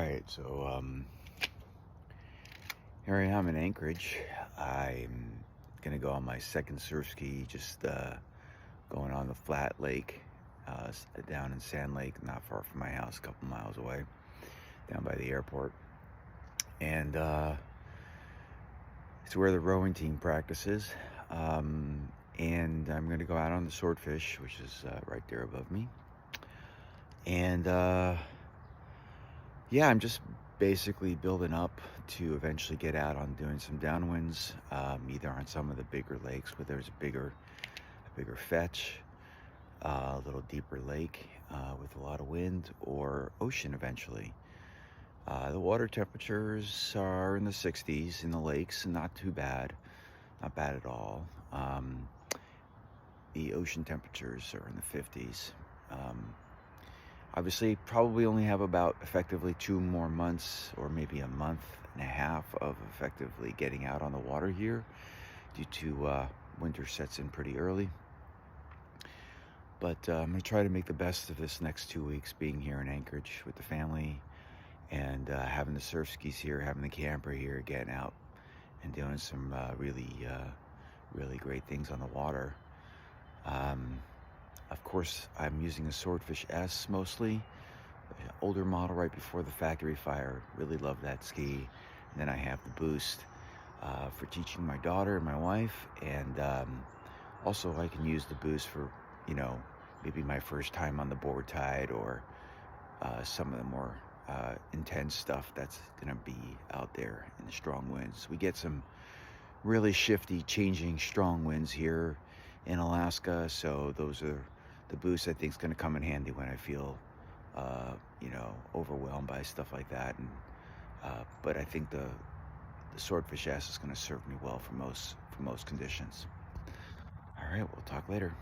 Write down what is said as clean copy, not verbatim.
right, here I am in Anchorage. I'm gonna go on my second surf ski, just going on the flat lake down in Sand Lake, not far from my house, a couple miles away, down by the airport. And it's where the rowing team practices. And I'm gonna go out on the Swordfish, which is right there above me. And yeah, I'm just basically building up to eventually get out on doing some downwinds, either on some of the bigger lakes where there's a bigger fetch, a little deeper lake with a lot of wind, or ocean eventually. The water temperatures are in the 60s in the lakes, and not too bad, not bad at all. The ocean temperatures are in the 50s. Um, Obviously, probably only have about effectively 2 more months or maybe a month and a half of effectively getting out on the water here due to winter sets in pretty early. But I'm going to try to make the best of this next 2 weeks being here in Anchorage with the family and having the surf skis here, having the camper here, getting out and doing some really great things on the water. Um, of course, I'm using a Swordfish S mostly. Older model right before the factory fire. Really love that ski. And then I have the Boost for teaching my daughter and my wife. And also I can use the Boost for, maybe my first time on the board tide or some of the more intense stuff that's going to be out there in the strong winds. We get some really shifty, changing strong winds here in Alaska. So those are the Boost I think is going to come in handy when I feel overwhelmed by stuff like that. And but I think the Swordfish S is going to serve me well for most conditions. All right, we'll talk later.